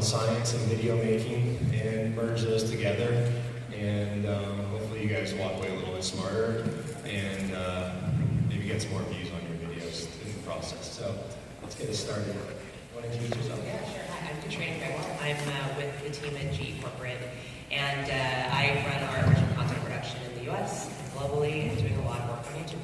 science and video making and merge those together. And hopefully you guys walk away a little bit smarter and maybe get some more views on your videos in the process. So let's get it started. Want to introduce yourself? Yeah, sure. Hi, I'm Katrina Gregoire. I'm with the team at GE Corporate, and I run our original content production in the US, globally, and doing a lot of work on YouTube.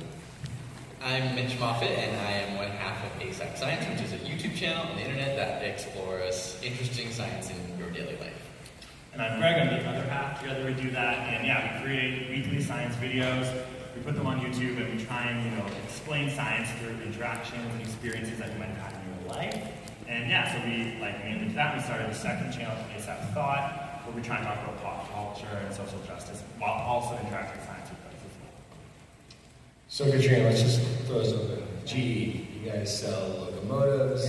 I'm Mitch Moffitt, and I am one half of Sxsw, which is a YouTube channel on the internet that explores interesting science in your daily life. And I'm Greg, I'm the other half. Together we do that, and yeah, we create weekly science videos. We put them on YouTube, and we try and explain science through interactions and experiences that you might have had in your life. And yeah, so we mainly did that. We started the second channel, Sxsw Thought, where we try and talk about pop culture and social justice while also interacting with science with us as well. So Katrina, let's just throw this open. GE, you guys sell locomotives,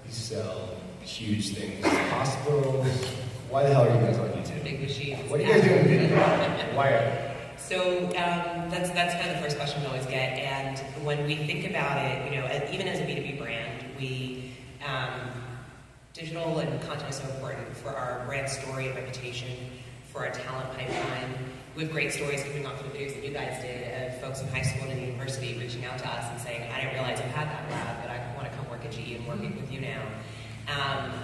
you sell huge things, hospitals. Why the hell are you guys on YouTube? Big machines. What are you guys doing video? Why are you? So that's kind of the first question we always get. And when we think about it, even as a B2B brand, digital and content is so important for our brand story and reputation, for our talent pipeline. We have great stories coming off of the videos that you guys did of folks in high school and in university reaching out to us and saying, I didn't realize you had that lab, but I want to come work at GE and working with you now.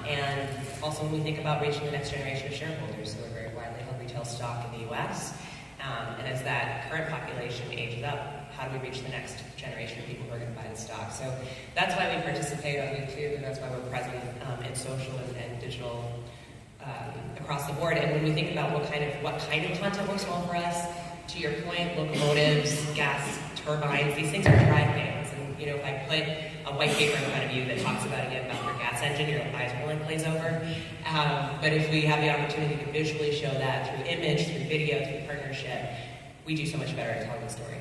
And also when we think about reaching the next generation of shareholders who are very widely held retail stock in the US, and as that current population ages up, how do we reach the next generation of people who are going to buy the stock? So that's why we participate on YouTube, and that's why we're present in social and digital across the board. And when we think about what kind of content works well for us, to your point, locomotives, gas turbines, these things are tried things. And if I put a white paper in front of you that talks about your gas engine, your eyes will like glaze over. But if we have the opportunity to visually show that through image, through video, through partnership, we do so much better at telling the story.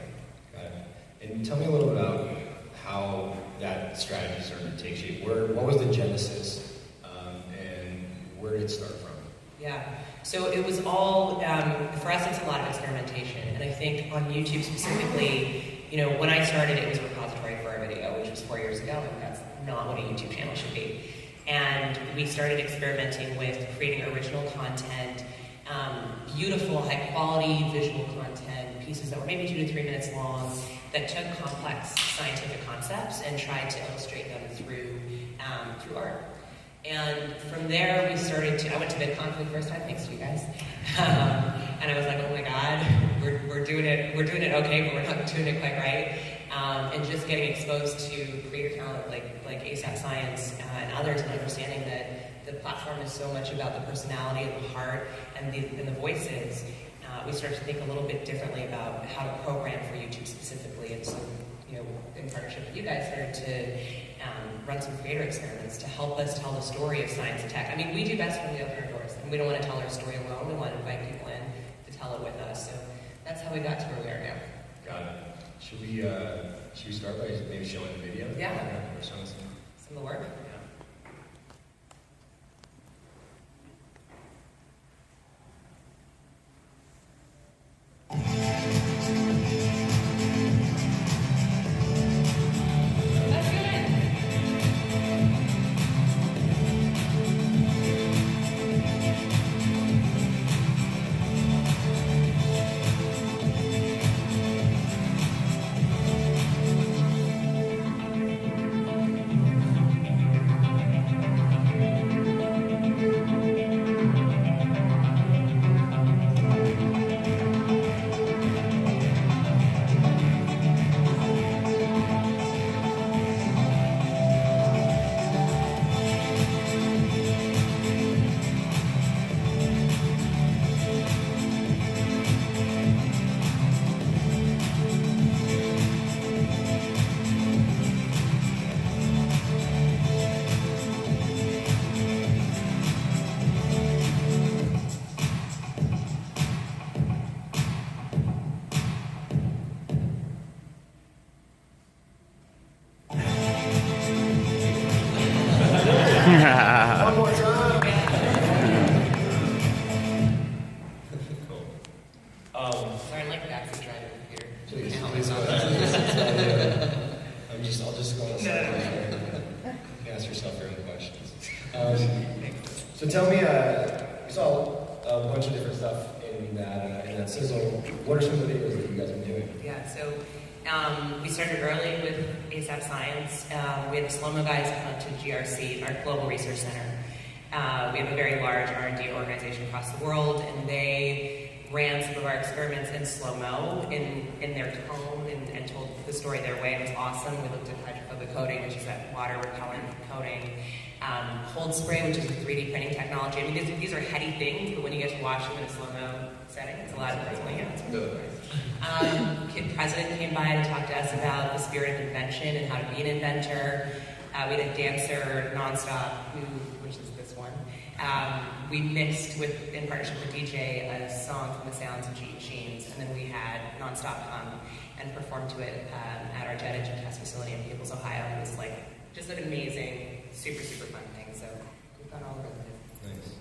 Got it. And tell me a little about how that strategy started to take shape. What was the genesis, and where did it start from? Yeah, so it was all, for us it's a lot of experimentation, and I think on YouTube specifically, when I started it was a repository for our video, which was 4 years ago, and that's not what a YouTube channel should be. And we started experimenting with creating original content, beautiful, high quality visual content, pieces that were maybe 2 to 3 minutes long, that took complex scientific concepts and tried to illustrate them through art. And from there, I went to VidCon for the first time, thanks to you guys. And I was like, oh my God, we're doing it okay, but we're not doing it quite right. And just getting exposed to creator talent like ASAP Science and others, and understanding that the platform is so much about the personality and the heart and the voices. We started to think a little bit differently about how to program for YouTube specifically. And so, in partnership with you guys, started to run some creator experiments to help us tell the story of science and tech. I mean, we do best when we open our doors, and we don't want to tell our story alone. We want to invite people in to tell it with us. So that's how we got to where we are now. Got it. Should we start by maybe showing the video? Yeah. Or showing Some of the work. So tell me, we saw a bunch of different stuff in that Sxsw. What are some of the videos that you guys have been doing? Yeah, so we started early with ASAP Science. We had the Slow-Mo guys come to GRC, our Global Research Center. We have a very large R&D organization across the world, and they ran some of our experiments in slow-mo in their tone and told the story their way. It was awesome. We looked at hydrophobic coating, which is that water repellent coating. Cold spray, which is a 3D printing technology. I mean, these are heady things, but when you get to watch them in a slow-mo setting, it's a lot of fun. Yeah, it's really nice. Kid President came by and talked to us about the spirit of invention and how to be an inventor. We had a dancer, Nonstop, which is this one. We mixed in partnership with DJ, a song from the sounds of Gene Sheens, and then we had Nonstop come and perform to it at our jet engine test facility in Peoples, Ohio. It was like just an amazing, super, super fun thing. So we've gone all over the place. Nice.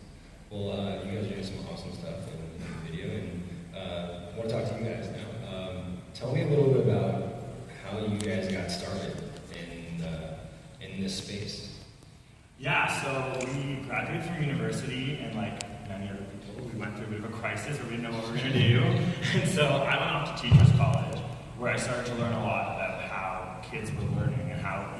Well, you guys are doing some awesome stuff in the video, and I want to talk to you guys now. Tell me a little bit about how you guys got started in this space. Yeah, so we graduated from university, and like many other people, we went through a bit of a crisis where we didn't know what we were going to do. And so I went off to teachers college, where I started to learn a lot about how kids were learning and how,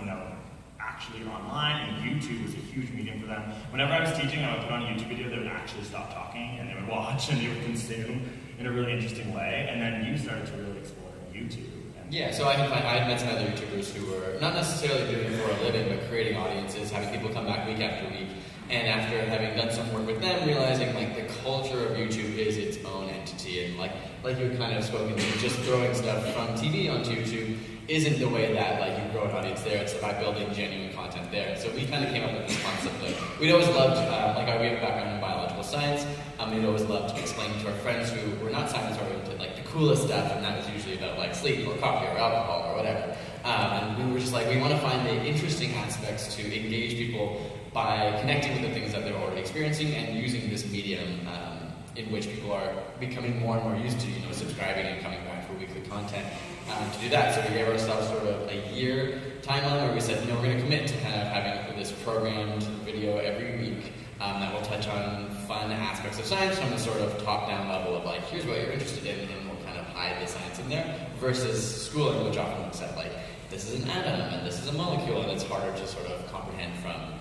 actually online, and YouTube was a huge medium for them. Whenever I was teaching, I would put on a YouTube video, they would actually stop talking, and they would watch, and they would consume in a really interesting way. And then you started to really explore YouTube. Yeah, so I had met some other YouTubers who were not necessarily doing it for a living, but creating audiences, having people come back week after week. And after having done some work with them, realizing like the culture of YouTube is its own entity, and like you had kind of spoken to, just throwing stuff from TV onto YouTube isn't the way that like you grow an audience there. It's about building genuine content there. So we kind of came up with this concept of, we'd always loved, we have a background in biological science. We'd always loved explaining to our friends who were not science oriented like the coolest stuff, and that was usually about like sleep or coffee or alcohol or whatever. And we were just like, we want to find the interesting aspects to engage people by connecting with the things that they're already experiencing and using this medium in which people are becoming more and more used to, subscribing and coming back for weekly content to do that. So we gave ourselves sort of a year timeline where we said, we're going to commit to kind of having this programmed video every week that will touch on fun aspects of science from the sort of top-down level of like, here's what you're interested in, and we'll kind of hide the science in there, versus schooling, which often looks at like, this is an atom and this is a molecule, and it's harder to sort of comprehend from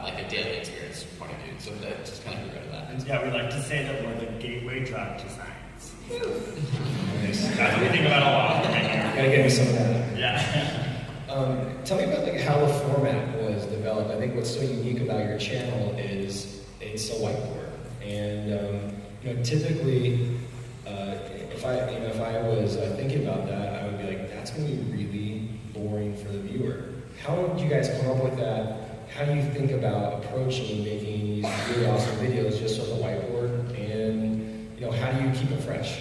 like a daily experience point of view. So that just kind of grew out of that. Yeah, we like to say that we're the gateway drug to science. That's what we think about a lot. Gotta get me some of that. Yeah. Tell me about like how the format was developed. I think what's so unique about your channel is it's a whiteboard, and typically, if I was thinking about that, I would be like, that's going to be really boring for the viewer. How did you guys come up with that? How do you think about approaching making these really awesome videos just on the whiteboard, and how do you keep it fresh?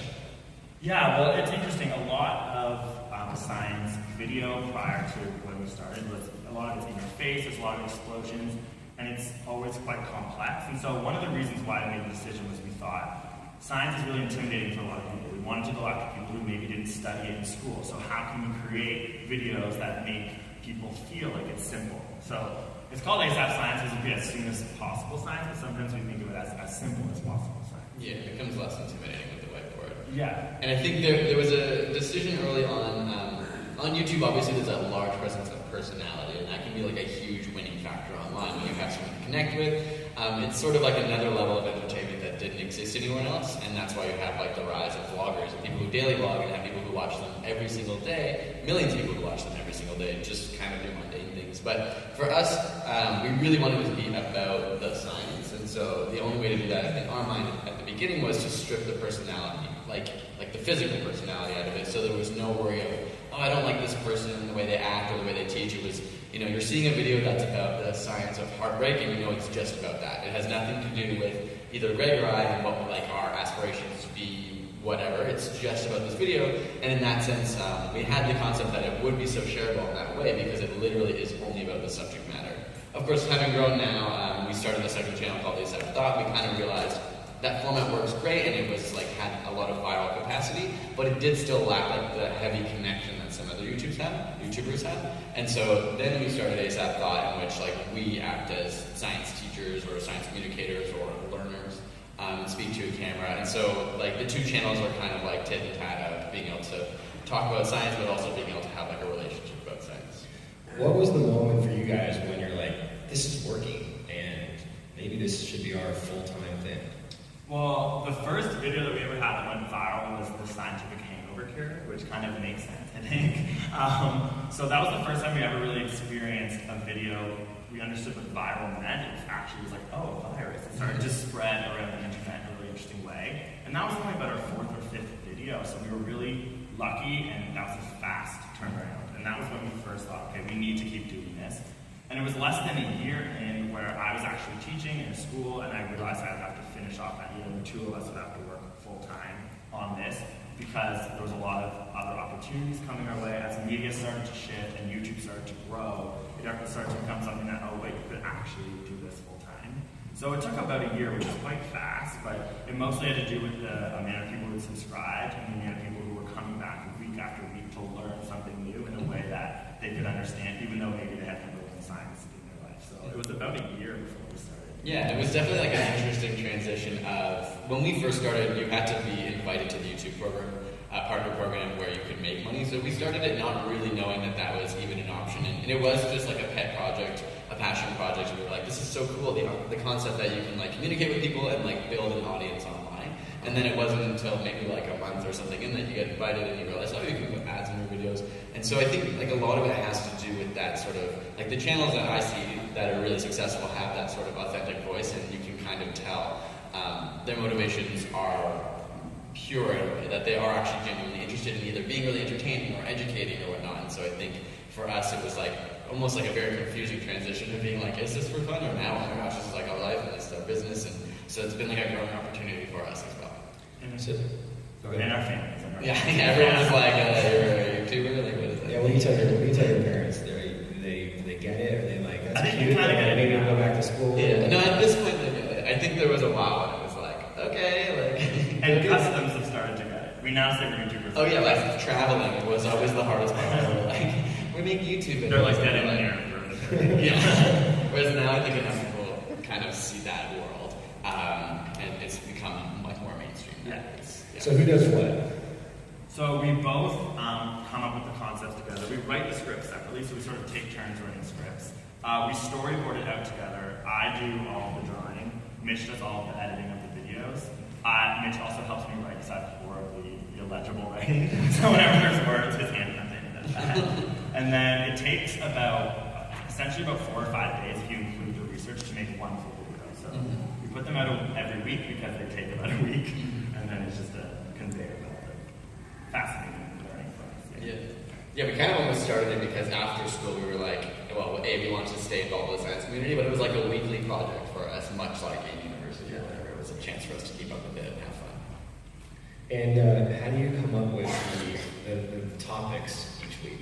Yeah, well, it's interesting. A lot of science video prior to when we started was a lot of it's in your face, there's a lot of explosions, and it's always quite complex. And so one of the reasons why I made the decision was we thought science is really intimidating for a lot of people. We wanted to go after people who maybe didn't study it in school. So how can we create videos that make people feel like it's simple? So it's called ASAP Science, as be as soon as possible science, but sometimes we think of it as simple as possible science. Yeah, it becomes less intimidating with the whiteboard. Yeah. And I think there was a decision early on YouTube. Obviously, there's a large presence of personality, and that can be like a huge winning factor online when you have someone to connect with. It's sort of like another level of entertainment that didn't exist anywhere else, and that's why you have like the rise of vloggers and people who daily vlog, and have people who watch them every single day, millions of people who watch them every single day, just kind of do mundane things. But for us, we really wanted it to be about the science, and so the only way to do that in our mind at the beginning was to strip the personality, like the physical personality out of it, so there was no worry of, I don't like this person, the way they act or the way they teach. It was, you're seeing a video that's about the science of heartbreak, and it's just about that. It has nothing to do with either Greg or I and what our aspirations to be, whatever. It's just about this video, and in that sense, we had the concept that it would be so shareable in that way because it literally is only about the subject matter. Of course, having grown now, we started a second channel called ASAP Thought. We kind of realized that format works great, and it was like had a lot of viral capacity, but it did still lack like the heavy connection that some other YouTubers had. And so then we started Sxsw Thought, in which like we act as science teachers or science communicators or learners, and speak to a camera. And so like the two channels are kind of like tit and tat of being able to talk about science, but also being able to have like a relationship about science. What was the moment for you guys when you're like, this is working, and maybe this should be our full-time thing? Well, the first video that we ever had that went viral was the scientific hangover cure, which kind of makes sense, I think. So that was the first time we ever really experienced a video. We understood what viral meant. It actually was like, oh, a virus. It started to spread around the internet in a really interesting way. And that was only about our fourth or fifth video, so we were really lucky, and that was a fast turnaround. And that was when we first thought, okay, we need to keep doing this. And it was less than a year in where I was actually teaching in a school, and I realized I would have to finish off that year, and the two of us would have to work full-time on this, because there was a lot of other opportunities coming our way. As media started to shift and YouTube started to grow, it started to become something that, oh wait, you could actually do this full-time. So it took about a year, which is quite fast, but it mostly had to do with the amount of people who subscribed and the amount of people who were coming back week after week to learn something new in a way that they could understand, even though maybe they had never learned science in their life. So it was about a year before we started. Yeah, it was definitely like an interesting transition of, when we first started, you had to be invited to the YouTube program, partner program, where you could make money. So we started it not really knowing that that was even an option. And it was just like a pet project, a passion project. And we were like, this is so cool, the concept that you can like communicate with people and like build an audience online. And then it wasn't until maybe like a month or something in that you get invited and you realize, oh, you can put ads in your videos. And so I think like a lot of it has to do with that sort of, like the channels that I see that are really successful have that sort of authentic voice, and you can kind of tell their motivations are pure in a way, that they are actually genuinely interested in either being really entertaining or educating or whatnot. And so I think for us it was like almost like a very confusing transition of being like, is this for fun, or now, oh my gosh, this is like our life and this is our business. And so it's been like a growing opportunity for us as well. And our families. Everyone was like, you're a YouTuber, like what is that? Yeah, what do you tell your parents? They get it, or they like, that's I think cute, they kinda get it. maybe go back to school? Yeah, no, at this point they get it. I think there was a while when it was like, okay, like... And customs have started to get it. We now say we're YouTubers. Oh yeah, like traveling was always the hardest part. We're like, we make YouTube videos. They're like dead in there. Yeah. Whereas now I think enough people kind of see that world, and it's become much more mainstream. Yeah. So who does what? So we both come up with the concepts together. We write the scripts separately, so we sort of take turns writing scripts. We storyboard it out together. I do all the drawing. Mitch does all of the editing of the videos. Mitch also helps me write, because I have horribly illegible writing. So whenever there's words, his handwriting does that. And then it takes essentially about 4 or 5 days if you include the research to make one full video. So we put them out every week because they take about a week, and then it's just a conveyor belt of fascinating learning for us. Yeah, we kind of almost started it because after school we were like, well, we wanted to stay involved with the science community, but it was like a weekly project for us, much like in university or whatever. It was a chance for us to keep up with it and have fun. And how do you come up with the topics each week?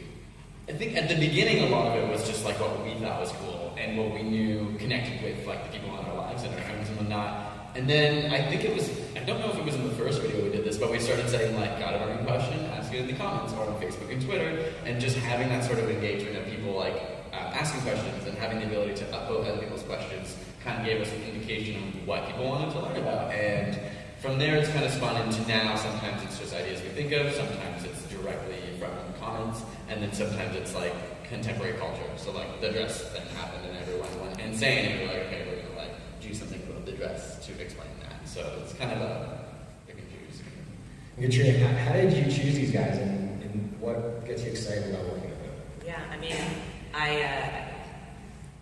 I think at the beginning a lot of it was just like what we thought was cool and what we knew connected with like the people in our lives and our friends and whatnot. And then I think it was, I don't know if it was in the first video we did this, but we started saying like, got a burning question, ask it in the comments or on Facebook and Twitter, and just having that sort of engagement of people like asking questions and having the ability to upvote other people's questions kind of gave us an indication of what people wanted to learn about. And from there it's kind of spun into now, sometimes it's just ideas we think of, sometimes it's directly from comments, and then sometimes it's like contemporary culture. So like the dress thing happened and everyone went insane and we're like, okay, we're gonna like do something about the dress to explain that. So it's kind of a confusing. Katrina, how did you choose these guys, and what gets you excited about working with them? Yeah, I mean,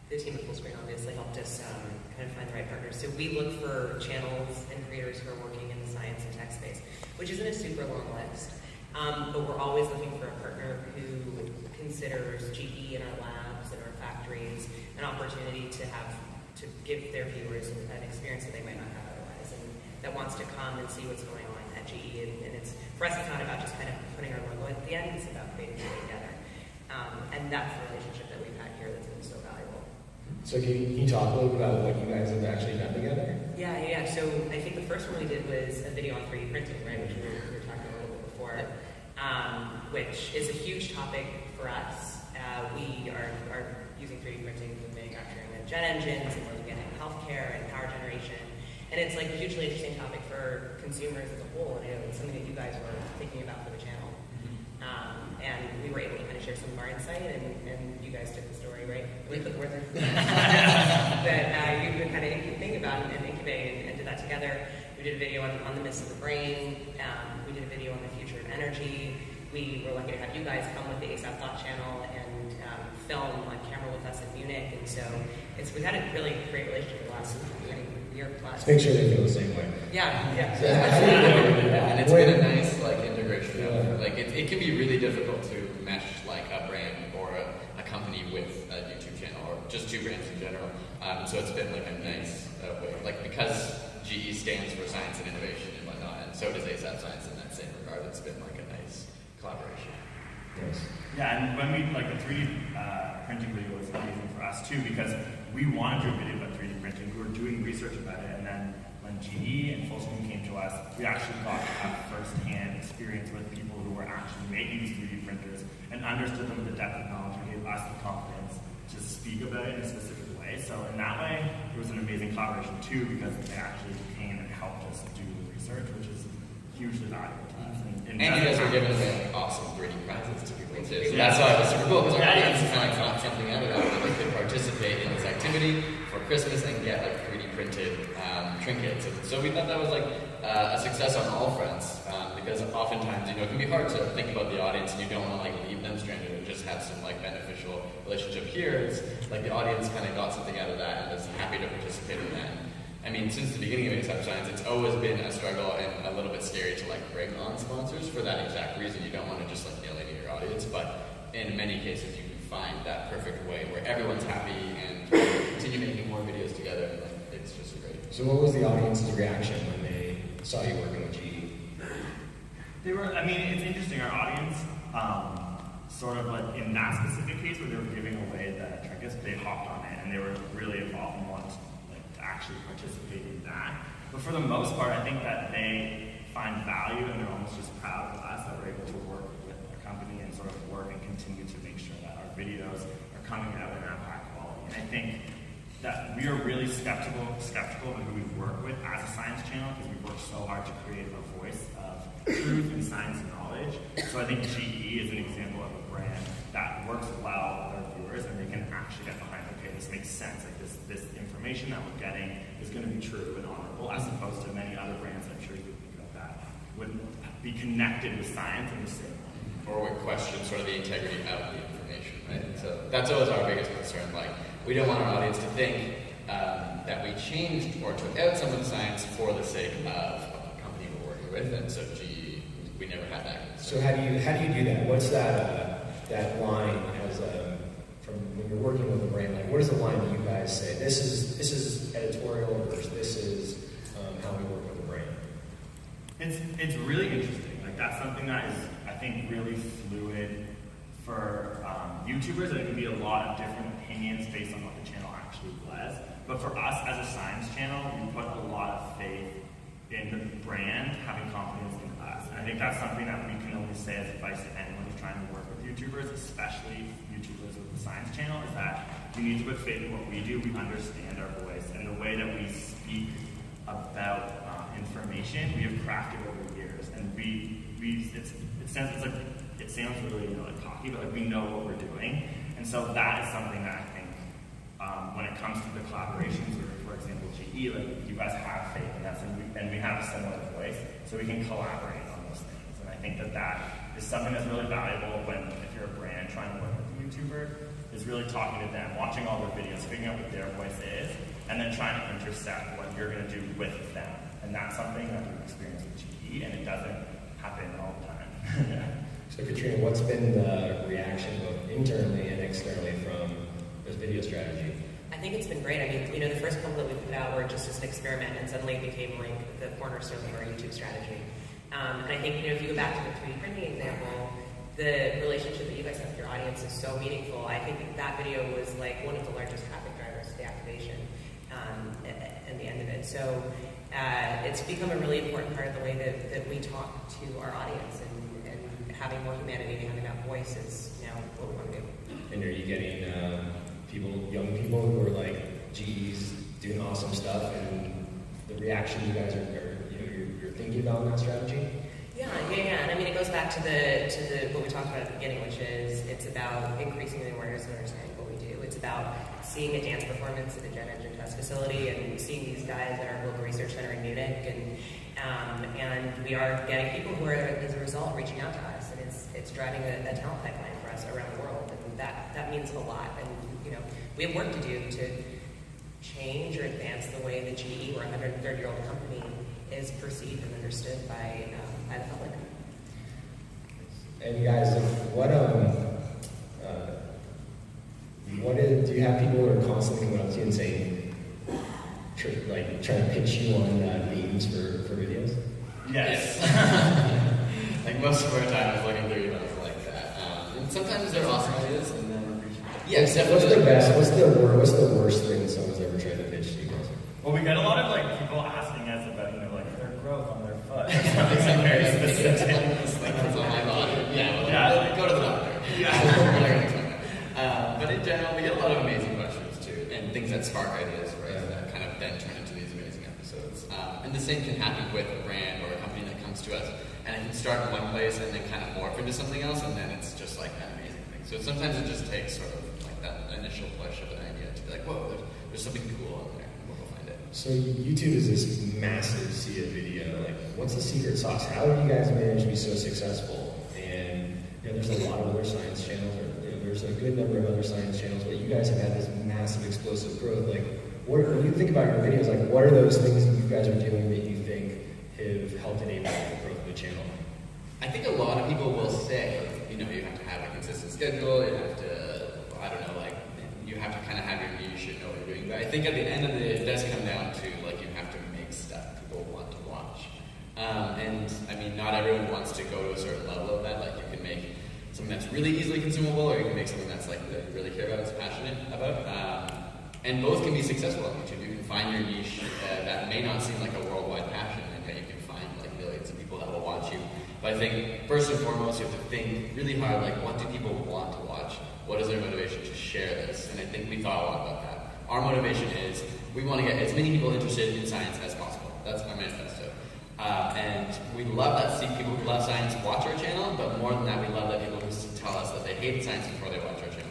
the team at Fullscreen obviously helped us kind of find the right partners. So we look for channels and creators who are working in the science and tech space, which isn't a super long list. But we're always looking for a partner who considers GE in our labs and our factories an opportunity to give their viewers an experience that they might not have otherwise, and that wants to come and see what's going on at GE. And it's, for us, it's not about just kind of putting our logo at the end, it's about creating it together. And that's the relationship that we've had here that's been so valuable. So can you talk a little bit about what you guys have actually done together? Yeah. So I think the first one we did was a video on 3D printing, right, which we were talking a little bit before, which is a huge topic for us. We are using 3D printing for manufacturing of jet engines, and we're looking at healthcare and power generation. And it's like a hugely interesting topic for consumers as a whole, and it's something that you guys were thinking about for the channel. And we were able to kind of share some of our insight, and you guys took the story, right? We put worth it. That you've been kind of thinking about and incubating and did that together. We did a video on the myths of the brain. We did a video on the future of energy. We were lucky to have you guys come with the Sxsw channel and film on camera with us in Munich. And so we've had a really great relationship for the last year plus. Let's make sure they feel the same way. Yeah. And it's been a nice integration of it can be really difficult to mesh like a brand or a company with a YouTube channel or just two brands in general. So it's been like a nice way, because GE stands for science and innovation and whatnot, and so does Sxsw Science in that same regard. It's been like a nice collaboration. Yes. Yeah, and when we, the 3D printing video was amazing for us too, because we wanted to do a video about 3D printing. We were doing research about it, and then when GE and Fullscreen came to us, we actually got to have first-hand experience with people who were actually making these 3D printers and understood them with the depth of knowledge and gave us the confidence to speak about it in a specific way. So in that way, it was an amazing collaboration too, because they actually came and helped us do the research, which is hugely valuable to us. And you guys were giving away awesome 3D prizes to people too. So that's why it was super cool, because our audience kind of got something out of that. They could participate in this activity for Christmas and get 3D printed trinkets. And so we thought that was a success on all fronts, because oftentimes, it can be hard to think about the audience and you don't want to leave them stranded and just have some beneficial relationship here. It's the audience kind of got something out of that and is happy to participate in that. I mean, since the beginning of Sxsw Science, it's always been a struggle and a little bit scary to bring on sponsors for that exact reason. You don't want to just alienate your audience, but in many cases you can find that perfect way where everyone's happy and continue making more videos together. And it's just great. So what was the audience's reaction when they saw you working with GE? It's interesting, our audience, in that specific case where they were giving away the trinkets, they hopped on it and they were really involved and wanted to actually participate in that. But for the most part, I think that they find value and they're almost just proud of us that we're able to work with a company and work and continue to make sure that our videos are coming out in that high quality. And I think that we are really skeptical of who we work with as a science channel, because we work so hard to create a voice of truth and science and knowledge. So I think GE is an example of a brand that works well with our viewers, and they can actually get behind, okay, this makes sense. This information that we're getting is going to be true and honorable, as opposed to many other brands I'm sure you would think of that would be connected with science in the same way. Or would question the integrity of the information, right? So that's always our biggest concern. We don't want our audience to think that we changed or took out some of the science for the sake of a company we're working with, and so GE, we never had that concern. So how do you do that? What's that line as from when you're working with a brand? What is the line that you guys say? This is editorial versus this is how we work with a brand. It's really interesting. That's something that is, I think, really fluid for YouTubers, and it can be a lot of different opinions based on what the channel actually was. But for us as a science channel, we put a lot of faith in the brand having confidence in us. And I think that's something that we can only say as advice to anyone who's trying to work with YouTubers, especially YouTubers with the science channel, is that you need to put faith in what we do. We understand our voice, and the way that we speak about information, we have crafted over years. And it sounds really cocky, but we know what we're doing. And so that is something that I think when it comes to the collaborations, or for example GE, you guys have faith in us, and we have a similar voice, so we can collaborate on those things. And I think that is something that's really valuable if you're a brand trying to work with a YouTuber, is really talking to them, watching all their videos, figuring out what their voice is, and then trying to intercept what you're going to do with them. And that's something that we've experienced with GE, and it doesn't happen all the time. Yeah. So Katrina, what's been the reaction both internally and externally from this video strategy? I think it's been great. The first couple that we put out were just as an experiment, and suddenly it became the cornerstone of our YouTube strategy. And I think, if you go back to the 3D printing example, the relationship that you guys have with your audience is so meaningful. I think that video was one of the largest traffic drivers to the activation at the end of it. So it's become a really important part of the way that we talk to our audience, and having more humanity and having that voice is, you know, what we want to do. And are you getting young people who are like, geez, doing awesome stuff, and the reaction you guys are you're thinking about in that strategy? Yeah. And I mean, it goes back to the what we talked about at the beginning, which is it's about increasing the awareness and understanding what we do. It's about seeing a dance performance at the Jet Engine Test facility and seeing these guys at our local research center in Munich, and we are getting people who are, as a result, reaching out to us, and it's driving a talent pipeline for us around the world, and that means a lot. And you know, we have work to do to change or advance the way that GE, or a 130-year-old company, is perceived and understood by the public. And guys, do you have people who are constantly coming up to you and saying, trying to pitch you on themes for videos? Yes. Like most of our time is looking through emails like that. And sometimes they're awesome ideas, and then yes, what's the best? What's the worst thing someone's ever tried to pitch to you guys? Well, we get a lot of like people asking us about their growth on their foot. Something very specific. That's on my body. Yeah. Go to the doctor. Yeah. But in general, we get a lot of amazing questions too, and things that spark ideas, right? That kind of then turn into these amazing episodes. And the same can happen with a brand or a company that comes to us, and it can start in one place and then kind of morph into something else, and then it's just like an amazing thing. So sometimes it just takes sort of like that initial push of an idea to be like, whoa, there's something cool in there, and we'll go find it. So YouTube is this massive sea of video. Like, what's the secret sauce? How do you guys manage to be so successful? And there's a lot of other science channels, or there's a good number of other science channels, but you guys have had this massive explosive growth. Like, when you think about your videos, like, what are those things that you guys are doing that you think have helped enable the growth of the channel? I think a lot of people will say, you have to have a consistent schedule, you have to, you have to kind of have your niche and know what you're doing. But I think at the end of the day, it does come down to, you have to make stuff people want to watch. And, I mean, not everyone wants to go to a certain level of that. Like, you can make something that's really easily consumable, or you can make something that's, that you really care about, that's passionate about. And both can be successful on YouTube. You can find your niche that may not seem like a worldwide passion, and yet you can find, millions of people that will watch you. But I think, first and foremost, you have to think really hard, what do people want to watch? What is their motivation to share this? And I think we thought a lot about that. Our motivation is, we want to get as many people interested in science as possible. That's our manifesto. And we love that people who love science watch our channel, but more than that, we love that people who tell us that they hate science before they watch our channel.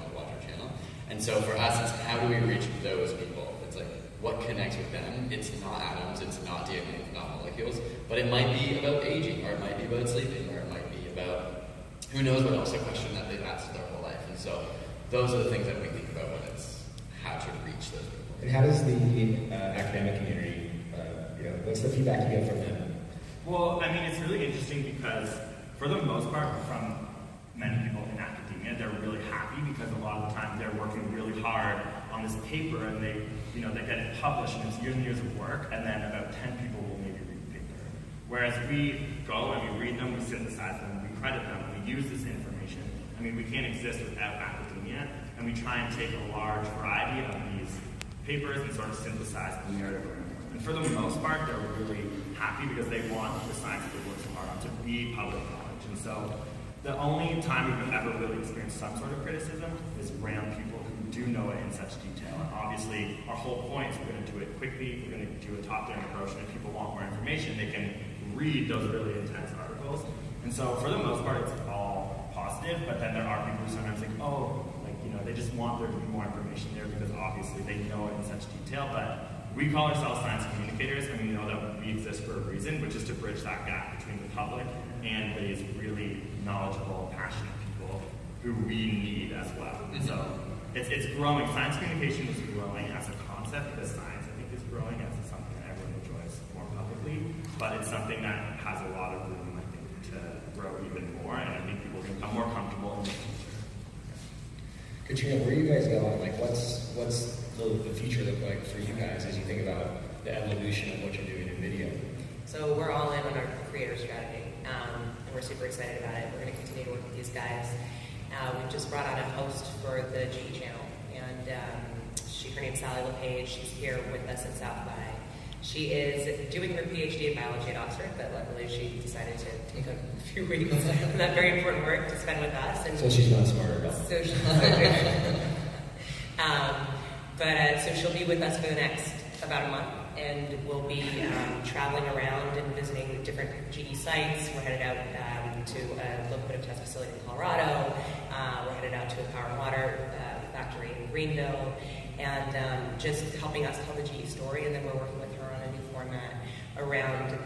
And so for us, it's how do we reach those people? It's what connects with them? It's not atoms, it's not DNA, it's not molecules, but it might be about aging, or it might be about sleeping, or it might be about who knows what else, a question that they've asked their whole life. And so those are the things that we think about when it's how to reach those people. And how does the academic community, what's the feedback you get from them? Well, I mean, it's really interesting because for the most part, from many people in academia, they're really happy because a lot of the time they're working really hard on this paper, and they get it published, and it's years and years of work, and then about 10 people will maybe read the paper. Whereas we go and we read them, we synthesize them, we credit them, we use this information. I mean, we can't exist without academia, and we try and take a large variety of these papers and sort of synthesize the narrative around them. And for the most part, they're really happy because they want the science that they work so hard on to be public knowledge. And so the only time we've ever really experienced some sort of criticism is around people who do know it in such detail. And obviously, our whole point is we're going to do it quickly, we're going to do a top-down approach, and if people want more information, they can read those really intense articles. And so for the most part, it's all positive, but then there are people who sometimes think, they just want there to be more information there because obviously they know it in such detail. But we call ourselves science communicators, and we know that we exist for a reason, which is to bridge that gap between the public and these really knowledgeable, passionate people who we need as well. And so it's growing. Science communication is growing as a concept because science, I think, is growing as something that everyone enjoys more publicly. But it's something that has a lot of room, I think, to grow even more, and I think people can become more comfortable in the future. Katrina, where you guys going? What's the future look like for you guys as you think about the evolution of what you're doing in video? So we're all in on our creator strategy, and we're super excited about it. We're going to continue to work with these guys. We've just brought on a host for the GE channel, and her name's Sally LePage. She's here with us at South by. She is doing her PhD in biology at Oxford, but luckily she decided to take a few weeks from that very important work to spend with us. And So she's not smarter about it. so she's so she'll be with us for the next about a month, and we'll be traveling around and visiting different GE sites. We're headed out to a locomotive test facility in Colorado. We're headed out to a power and water factory in Greenville, and just helping us tell the GE story. And then we're working with her on a new format around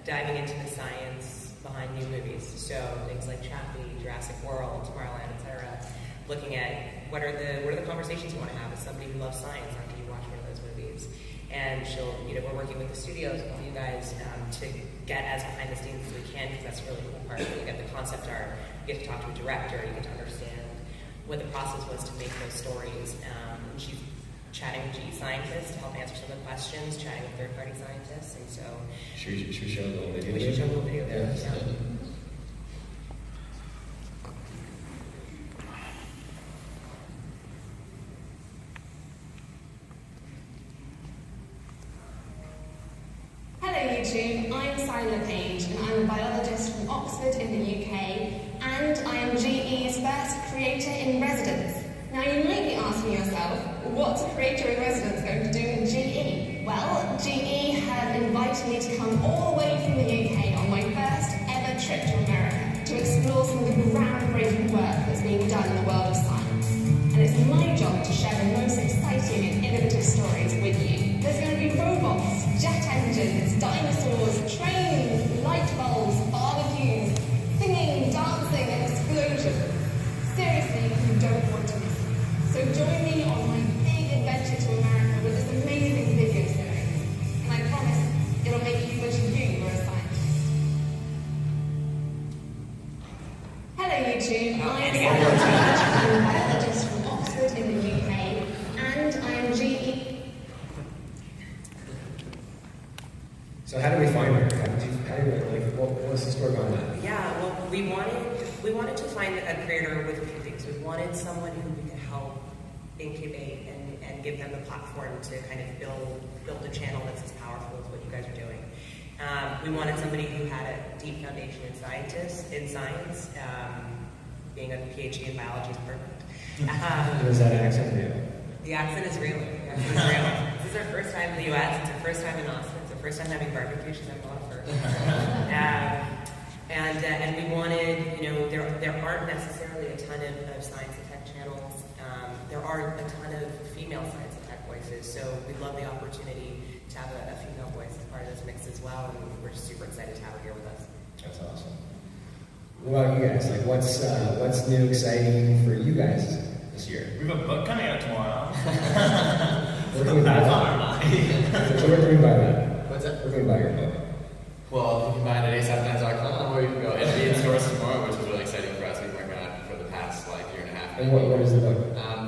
diving into the science behind new movies. So things like Chappie, Jurassic World, Tomorrowland, etc. Looking at what are the conversations you want to have as somebody who loves science after you watch one of those movies. And we're working with the studios, with you guys, to get as behind the scenes as we can, because that's a really cool part. You get the concept art, you get to talk to a director, you get to understand what the process was to make those stories. She's chatting with GE scientists to help answer some of the questions, chatting with third-party scientists, and so... Should we show a little video? We should show a little video there. Yeah. Hello YouTube, I'm Sally LePage and I'm a biologist from Oxford in the UK, and I am GE's first creator in residence. Now you might be asking yourself, what's a creator in residence going to do in GE? Well, GE have invited me to come all the way from the UK on my first ever trip to America to explore some of the groundbreaking work that's being done in the world of science. And it's my job to share the most exciting and innovative stories with you. There's going to be robots, jet engines, dinosaurs, trains, light bulbs, barbecues, singing, dancing, and explosions. Seriously, you don't want to miss it. So join me on my big adventure to America with this amazing video series. And I promise it'll make you wish you were a scientist. Hello YouTube, I'm Sally LePage, I'm a biologist from Oxford in the UK, and I am GE. So how do we find her? What's the story behind that? Yeah, well, we wanted to find a creator with a few things. We wanted someone who we could help incubate and give them the platform to kind of build a channel that's as powerful as what you guys are doing. We wanted somebody who had a deep foundation in science. Being a PhD in biology is perfect. What does that accent do? The accent is real. This is our first time in the US. It's our first time in Austin. It's our first time having barbecue. She's having a lot of firsts. And we wanted, there aren't necessarily a ton of science and tech channels. There are a ton of female science and tech voices. So we'd love the opportunity to have a female voice as part of this mix as well. And we're super excited to have her here with us. That's awesome. What about you guys? Like, what's new, exciting for you guys this year? We have a book coming out tomorrow. What can we buy? That's on our mind. So where can we buy that? What's that? Where can we buy your book? Well, you can buy it at asapfans.com, or you can go. It'll be in stores tomorrow, which is really exciting for us. We've been working on it for the past year and a half. And what is the book?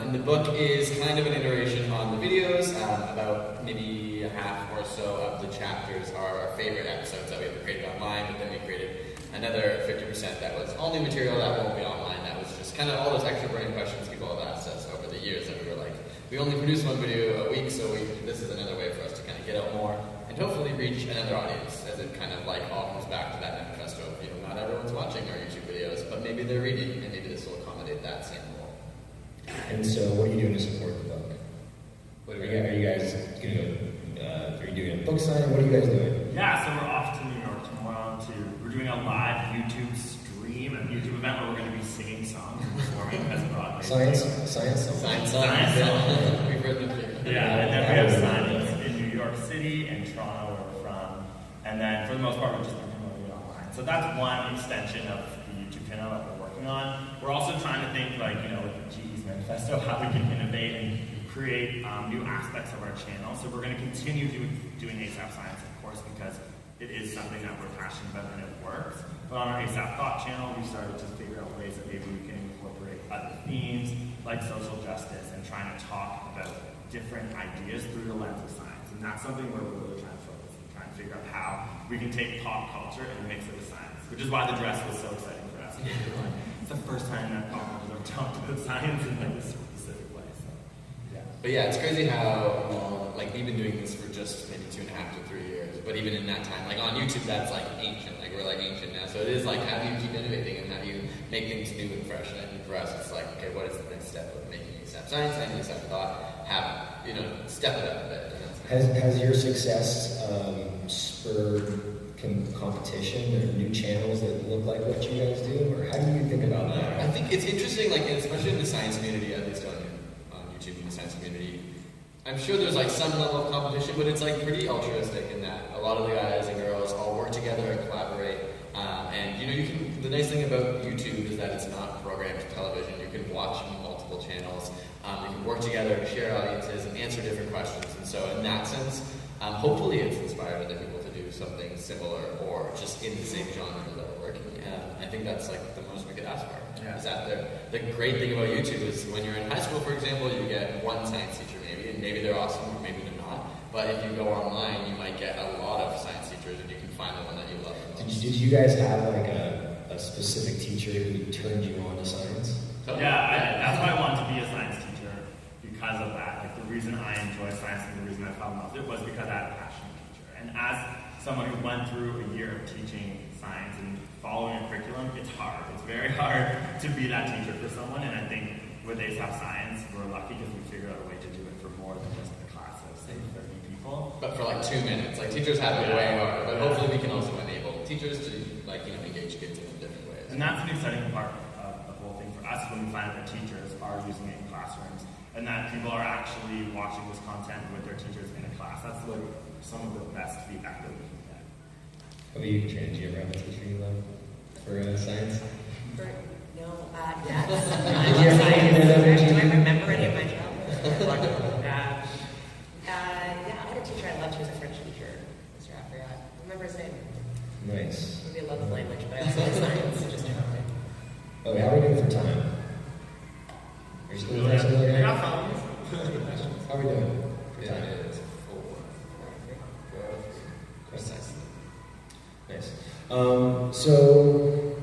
And the book is kind of an iteration on the videos. About maybe a half or so of the chapters are our favorite episodes that we have created online, but then we created another 50% that was all new material that won't be online. That was just kind of all those extra burning questions people have asked us over the years that we were like, we only produce one video a week, so this is another way for us to kind of get out more and hopefully reach another audience, as it kind of like all comes back to that manifesto of, not everyone's watching our YouTube videos, but maybe they're reading, and maybe this will accommodate that same goal. And so what are you doing to support the book? Are you guys going to go, are you doing a book signing? What are you guys doing? Yeah, so we're off to New York tomorrow we're doing a live YouTube stream, a YouTube event where we're going to be singing songs and performing as a Broadway. Science. Science. We've written it. Yeah, and then we have signings in New York City and Toronto, where we're from. And then for the most part, we've just been promoting it online. So that's one extension of the YouTube channel that we're working on. We're also trying to think, with GE's manifesto, how we can innovate and create new aspects of our channel. So we're going to continue doing ASAP Science, of course, because it is something that we're passionate about and it works. But on our ASAP Thought channel, we started to figure out ways that maybe we can incorporate other themes like social justice and trying to talk about different ideas through the lens of science. And that's something where we're really trying to focus and trying to figure out how we can take pop culture and mix it with science, which is why the dress was so exciting for us. It's the first time that pop culture has ever talked about science in this specific way. So, yeah. But yeah, it's crazy how like we've been doing this for just maybe 2.5 to 3 years, but even in that time, like on YouTube, that's like ancient. Like we're like ancient now. So it is like, how do you keep innovating and how do you make things new and fresh? And for us, it's like, okay, what is the next step of making Sxsw science and Sxsw thought? Have, you know, step it up a bit. Has your success spurred competition or new channels that look like what you guys do, or how do you think about that? I think it's interesting, like especially in the science community, at least on YouTube in the science community. I'm sure there's like some level of competition, but it's like pretty altruistic in that a lot of the guys and girls all work together and collaborate. And you know, you can. The nice thing about YouTube is that it's not programmed television. You can watch multiple channels. You can work together, share audiences, and answer different questions. And so, in that sense, hopefully, it's inspired other people to do something similar or just in the same genre that we're working. I think that's like the most we could ask for. Yeah. Is that the great thing about YouTube is when you're in high school, for example, you get one science teacher maybe, and maybe they're awesome or maybe they're not. But if you go online, you might get a lot of science teachers, and you can find the one that you love the most. Did you guys have like a specific teacher who turned you on to science? Yeah, that's why I wanted to be a science teacher, because of that. Like the reason I enjoy science and the reason I fell in love with it was because I had a passionate teacher. And as someone who went through a year of teaching science and following a curriculum, it's hard. It's very hard to be that teacher for someone. And I think with Sxsw Science, we're lucky because we figured out a way to do it for more than just a class of, say, 30 people. But for like 2 minutes, like teachers have it way harder. But hopefully we can also enable teachers to like, you know, engage kids in different ways. And that's an exciting part of the whole thing for us when we find that teachers are using it in classrooms and that people are actually watching this content with their teachers in a class. That's like some of the best feedback that we can get. How about you, Tran? Do you ever have a teacher you love for science? No, yes. Did you ever have another Do I teacher? remember any of my childhood? Yeah, I had a teacher I loved. He was a French teacher. Mr. I forgot. I remember his name. Nice. Maybe I love the language, but I also like science. So just Okay, how are we doing for time? Are you still with us? How are we doing for time? It's 4, 3, Nice. So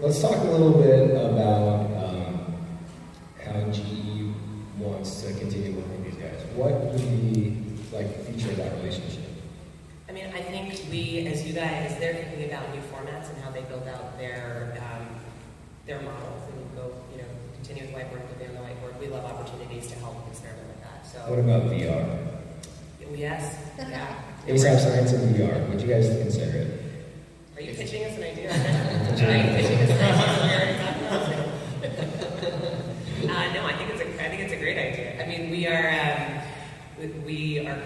let's talk a little bit about how GE wants to continue working with these guys. What would be like the future of that relationship? I mean, I think we, as you guys, they're thinking about new formats and how they build out their models and go, you know, continue with whiteboard, go beyond the whiteboard. We love opportunities to help experiment with that. So. What about VR? Yes. Yeah. Sxsw Science and VR. Would you guys consider it? Are you pitching us an idea? Are you pitching us an idea? No, I think it's a great idea. I mean, we are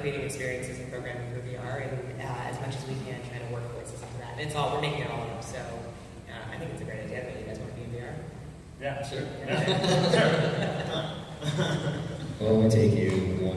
creating experiences and programming for VR, and as much as we can, trying to work voices into that. And we're making it all up. So I think it's a great idea. I think you guys want to be in VR. Yeah, sure. Yeah. Well, it will take you one